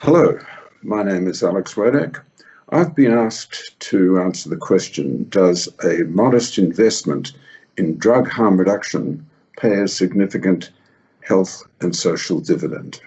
Hello, my name is Alex Wodak. I've been asked to answer the question, does a modest investment in drug harm reduction pay a significant health and social dividend?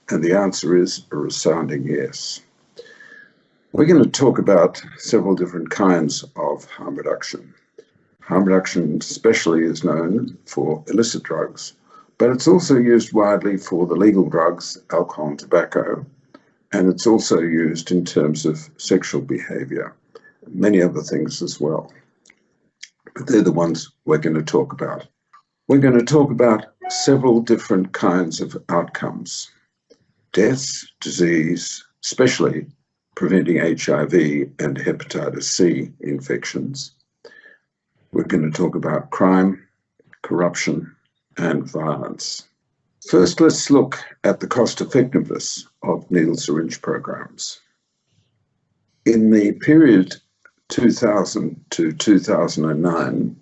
And the answer is a resounding yes. We're going to talk about several different kinds of harm reduction. Harm reduction especially is known for illicit drugs, but it's also used widely for the legal drugs, alcohol and tobacco, and it's also used in terms of sexual behaviour, many other things as well. But they're the ones we're going to talk about. We're going to talk about several different kinds of outcomes: death, disease, especially preventing HIV and hepatitis C infections. We're going to talk about crime, corruption, and violence. First, let's look at the cost effectiveness of needle syringe programs. In the period 2000 to 2009,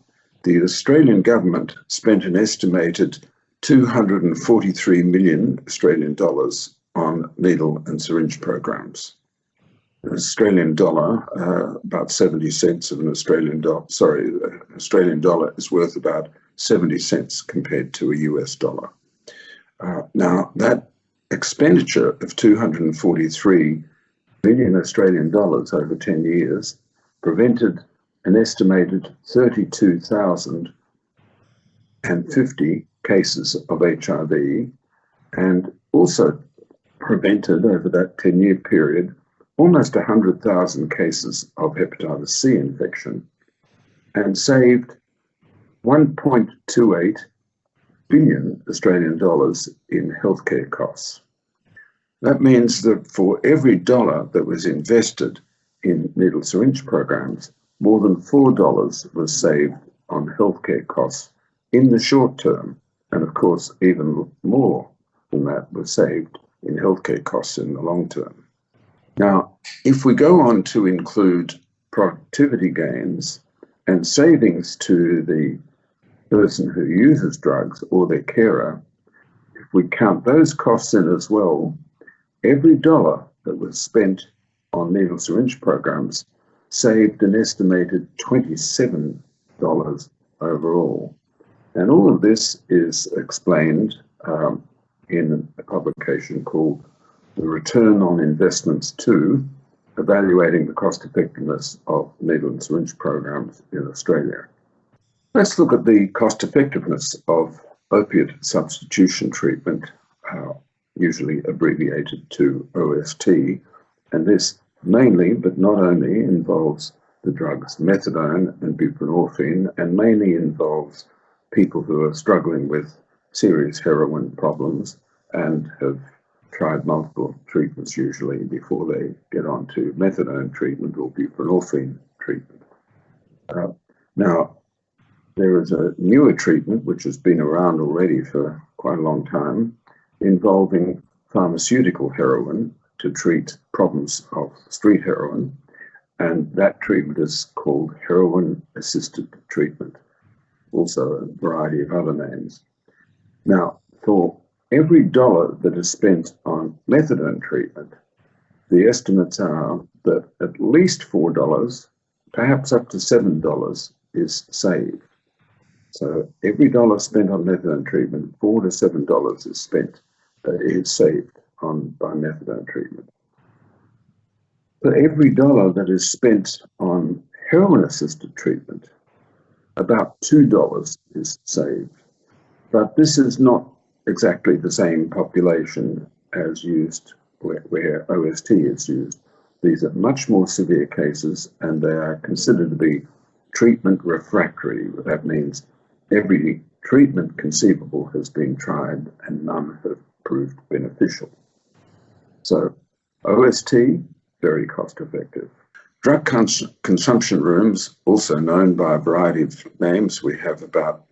the Australian government spent an estimated 243 million Australian dollars on needle and syringe programs. An Australian dollar, about 70 cents of an Australian dollar, Australian dollar is worth about 70 cents compared to a US dollar. Now, that expenditure of 243 million Australian dollars over 10 years prevented an estimated 32,050 cases of HIV, and also prevented over that 10-year period almost 100,000 cases of hepatitis C infection, and saved 1.28 billion Australian dollars in healthcare costs. That means that for every dollar that was invested in needle syringe programs, more than $4 was saved on healthcare costs in the short term, and of course even more than that was saved in healthcare costs in the long term. Now, if we go on to include productivity gains and savings to the person who uses drugs or their carer, if we count those costs in as well, every dollar that was spent on needle syringe programs saved an estimated $27 overall. And all of this is explained in a publication called The Return on Investments 2, Evaluating the Cost Effectiveness of Needle and Syringe Programs in Australia. Let's look at the cost effectiveness of opiate substitution treatment, usually abbreviated to OST, and this mainly, but not only, involves the drugs methadone and buprenorphine, and mainly involves people who are struggling with serious heroin problems and have tried multiple treatments usually before they get on to methadone treatment or buprenorphine treatment. Now, there is a newer treatment which has been around already for quite a long time, involving pharmaceutical heroin to treat problems of street heroin, and that treatment is called heroin-assisted treatment, also a variety of other names. Now, for every dollar that is spent on methadone treatment, the estimates are that at least $4, perhaps up to $7, is saved. So every dollar spent on methadone treatment, $4 to $7 is saved by methadone treatment. For every dollar that is spent on heroin-assisted treatment, about $2 is saved. But this is not exactly the same population as used where OST is used. These are much more severe cases, and they are considered to be treatment refractory. That means every treatment conceivable has been tried and none have proved beneficial. So OST, very cost effective. Drug consumption rooms, also known by a variety of names, we have about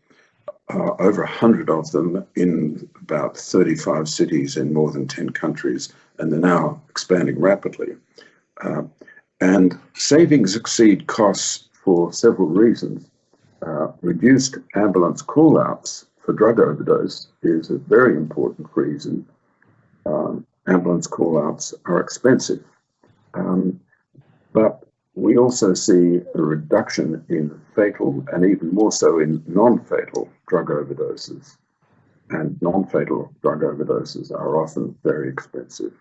over 100 of them in about 35 cities in more than 10 countries, and they're now expanding rapidly. And savings exceed costs for several reasons. Reduced ambulance call-outs for drug overdose is a very important reason. ambulance call-outs are expensive. But we also see a reduction in fatal and even more so in non-fatal drug overdoses. And non-fatal drug overdoses are often very expensive.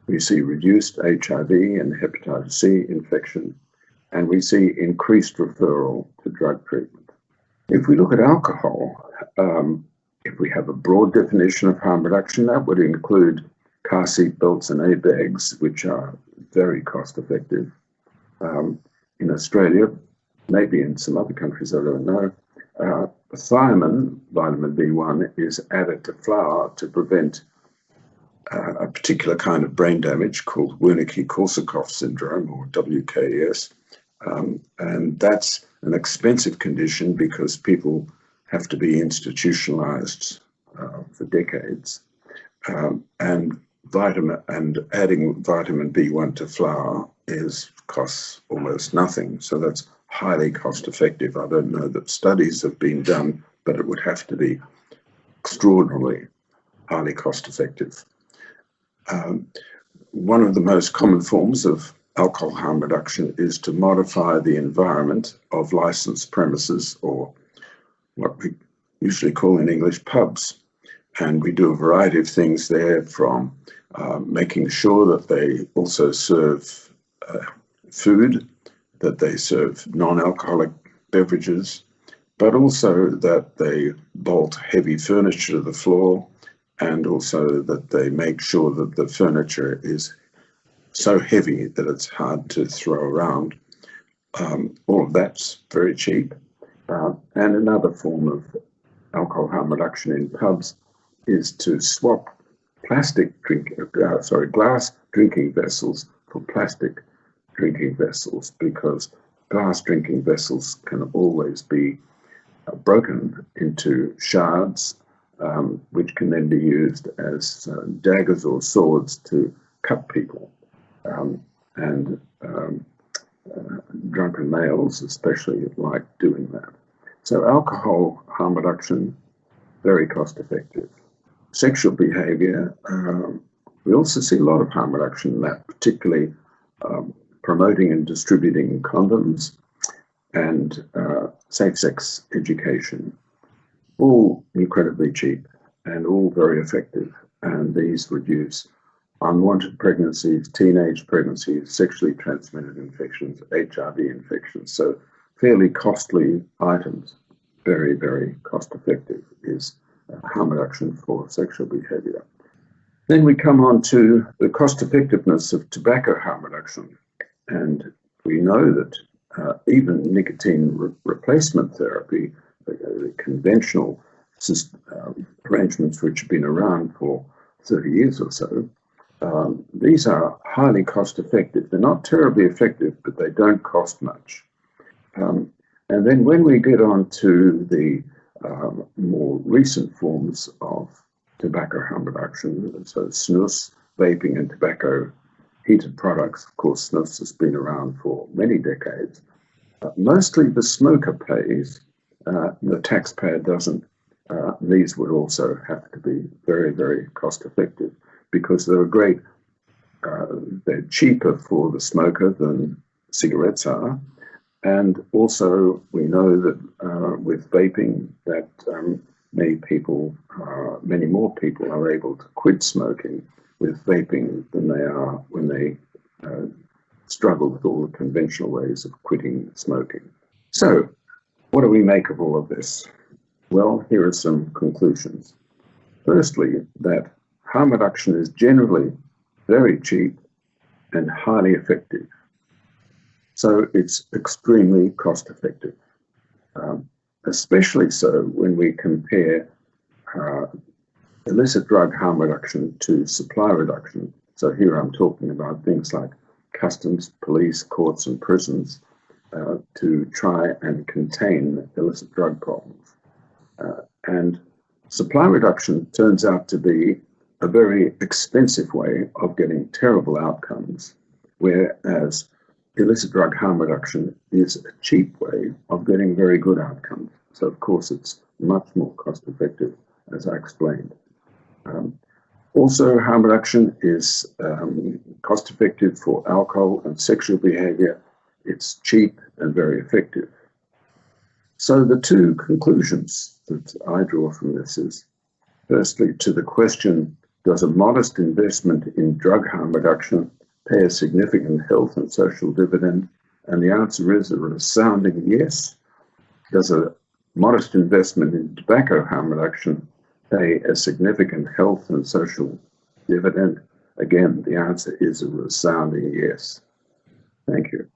We see reduced HIV and hepatitis C infection, and we see increased referral to drug treatment. If we look at alcohol, if we have a broad definition of harm reduction, that would include car seat belts and airbags, which are very cost effective. In Australia, maybe in some other countries I don't know, thiamine, vitamin B1, is added to flour to prevent a particular kind of brain damage called Wernicke-Korsakoff syndrome, or WKS. And that's an expensive condition because people have to be institutionalized for decades. And adding vitamin B1 to flour costs almost nothing. So that's highly cost effective. I don't know that studies have been done, but it would have to be extraordinarily highly cost effective. One of the most common forms of alcohol harm reduction is to modify the environment of licensed premises, or what we usually call in English pubs. And we do a variety of things there, from making sure that they also serve food, that they serve non-alcoholic beverages, but also that they bolt heavy furniture to the floor, and also that they make sure that the furniture is so heavy that it's hard to throw around. All of that's very cheap. And another form of alcohol harm reduction in pubs is to swap glass drinking vessels for plastic drinking vessels, because glass drinking vessels can always be broken into shards, which can then be used as daggers or swords to cut people. And drunken males especially like doing that. So alcohol harm reduction, very cost effective. Sexual behaviour, we also see a lot of harm reduction in that, particularly promoting and distributing condoms and safe sex education, all incredibly cheap and all very effective. And these reduce unwanted pregnancies, teenage pregnancies, sexually transmitted infections, HIV infections. So fairly costly items, very, very cost effective is harm reduction for sexual behaviour. Then we come on to the cost effectiveness of tobacco harm reduction. And we know that even nicotine replacement therapy, the conventional arrangements which have been around for 30 years or so, these are highly cost effective. They're not terribly effective, but they don't cost much. And then when we get on to the more recent forms of tobacco harm reduction, so snus, vaping, and tobacco heated products, of course, snus has been around for many decades. Mostly the smoker pays, the taxpayer doesn't. These would also have to be very, very cost effective, because they're cheaper for the smoker than cigarettes are. And also we know that with vaping that many more people are able to quit smoking with vaping than they are when they struggle with all the conventional ways of quitting smoking. So what do we make of all of this? Well, here are some conclusions. Firstly, that harm reduction is generally very cheap and highly effective. So it's extremely cost effective, especially so when we compare illicit drug harm reduction to supply reduction. So here I'm talking about things like customs, police, courts and prisons to try and contain illicit drug problems. And supply reduction turns out to be a very expensive way of getting terrible outcomes, whereas illicit drug harm reduction is a cheap way of getting very good outcomes. So, of course, it's much more cost effective, as I explained. Also, harm reduction is cost effective for alcohol and sexual behaviour. It's cheap and very effective. So the two conclusions that I draw from this is, firstly, to the question, does a modest investment in drug harm reduction pay a significant health and social dividend? And the answer is a resounding yes. Does a modest investment in tobacco harm reduction pay a significant health and social dividend? Again, the answer is a resounding yes. Thank you.